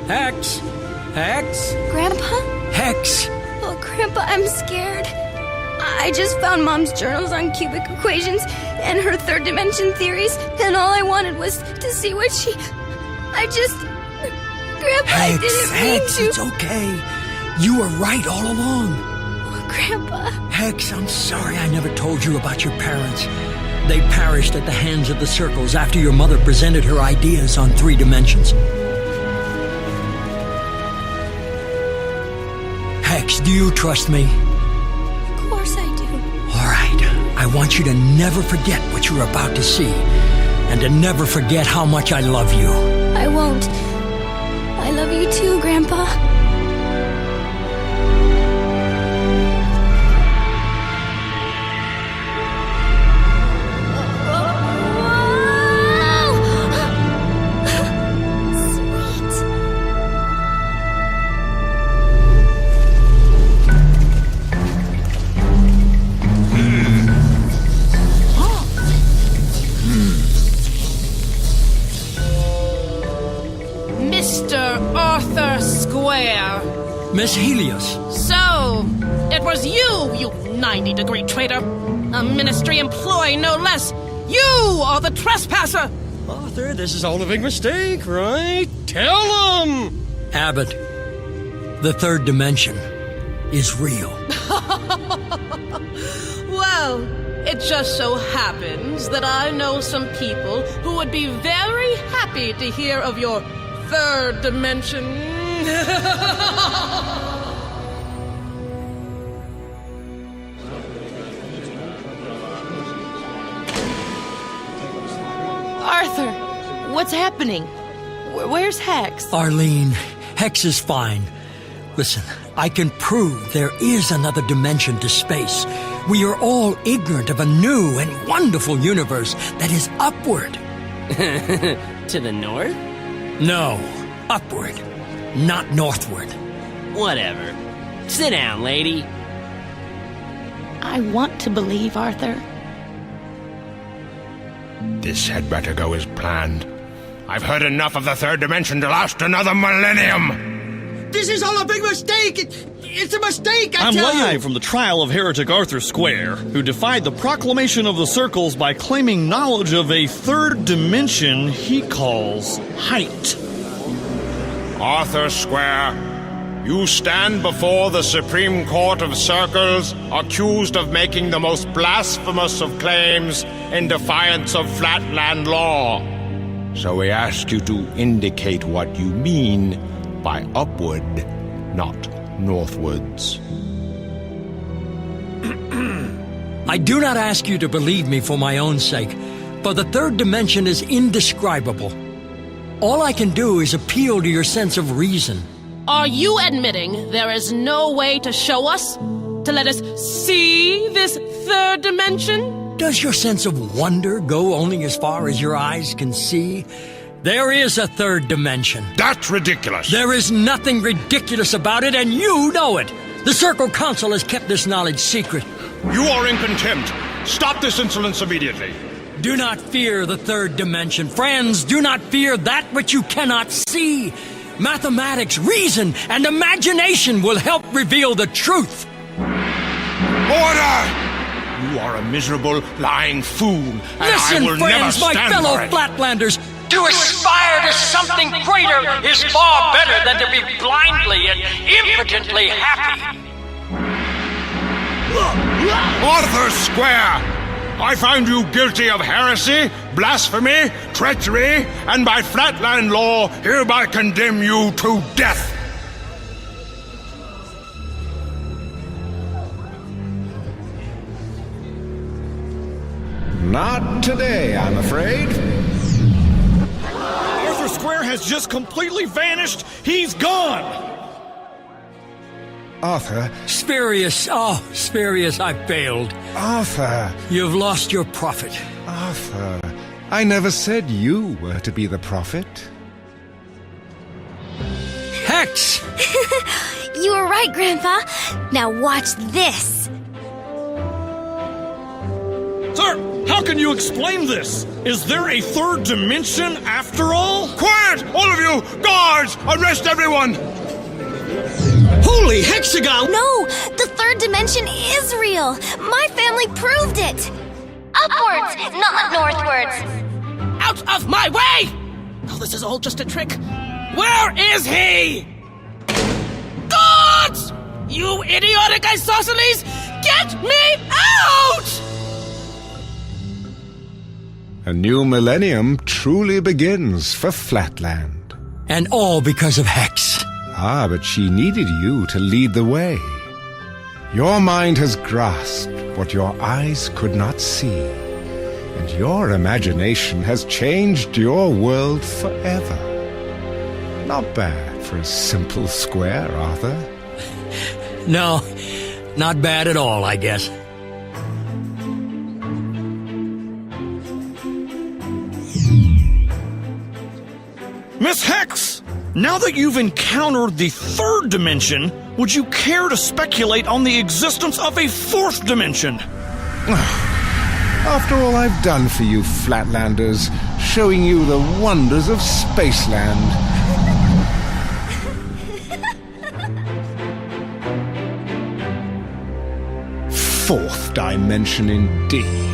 Hex! Hex! Grandpa? Hex! Oh, Grandpa, I'm scared. I just found Mom's journals on cubic equations and her third dimension theories, and all I wanted was to see what she... Grandpa, I didn't mean Hex, to... it's okay. You were right all along. Oh, Grandpa... Hex, I'm sorry I never told you about your parents. They perished at the hands of the circles after your mother presented her ideas on 3 dimensions. Hex, do you trust me? Of course I do. All right. I want you to never forget what you're about to see, and to never forget how much I love you. I won't. I love you too, Grandpa. Miss Helios. So, it was you 90-degree traitor. A ministry employee, no less. You are the trespasser. Arthur, this is all a big mistake, right? Tell them! Abbott, the 3rd dimension is real. Well, it just so happens that I know some people who would be very happy to hear of your 3rd dimension. Arthur, what's happening? Where's Hex? Arlene, Hex is fine. Listen, I can prove there is another dimension to space. We are all ignorant of a new and wonderful universe that is upward. To the north? No, upward, not northward. Whatever. Sit down, lady. I want to believe, Arthur. This had better go as planned. I've heard enough of the 3rd dimension to last another millennium. This is all a big mistake! It's a mistake, I I'm tell you! live from the trial of heretic Arthur Square, who defied the proclamation of the circles by claiming knowledge of a 3rd dimension he calls height. Arthur Square, you stand before the Supreme Court of Circles, accused of making the most blasphemous of claims in defiance of flatland law. So we ask you to indicate what you mean by upward, not northwards. I do not ask you to believe me for my own sake, for the 3rd dimension is indescribable. All I can do is appeal to your sense of reason. Are you admitting there is no way to show us? To let us see this 3rd dimension? Does your sense of wonder go only as far as your eyes can see? There is a 3rd dimension. That's ridiculous. There is nothing ridiculous about it, and you know it. The Circle Council has kept this knowledge secret. You are in contempt. Stop this insolence immediately. Do not fear the 3rd dimension. Friends, do not fear that which you cannot see. Mathematics, reason, and imagination will help reveal the truth. Order! You are a miserable, lying fool, and Listen, I will friends, never stand my fellow for it. Flatlanders, to aspire to something greater is far better than to be blindly and impotently happy. Arthur Square, I find you guilty of heresy, blasphemy, treachery, and by flatland law hereby condemn you to death. Not today, I'm afraid. Arthur Square has just completely vanished. He's gone. Arthur. Spurious, I failed. Arthur. You've lost your prophet. Arthur, I never said you were to be the prophet. Hex! You were right, Grandpa. Now watch this. Sir, how can you explain this? Is there a 3rd dimension after all? Quiet! Quiet! All of you! Guards! Arrest everyone! Holy hexagon! No! The third dimension is real! My family proved it! Upwards, not northwards! Out of my way! Oh, this is all just a trick. Where is he? Guards! You idiotic isosceles! Get me out! A new millennium truly begins for Flatland. And all because of Hex. Ah, but she needed you to lead the way. Your mind has grasped what your eyes could not see, and your imagination has changed your world forever. Not bad for a simple square, Arthur. No, not bad at all, I guess. Miss Hex, now that you've encountered the third dimension, would you care to speculate on the existence of a fourth dimension? After all I've done for you Flatlanders, showing you the wonders of Spaceland. Fourth dimension indeed.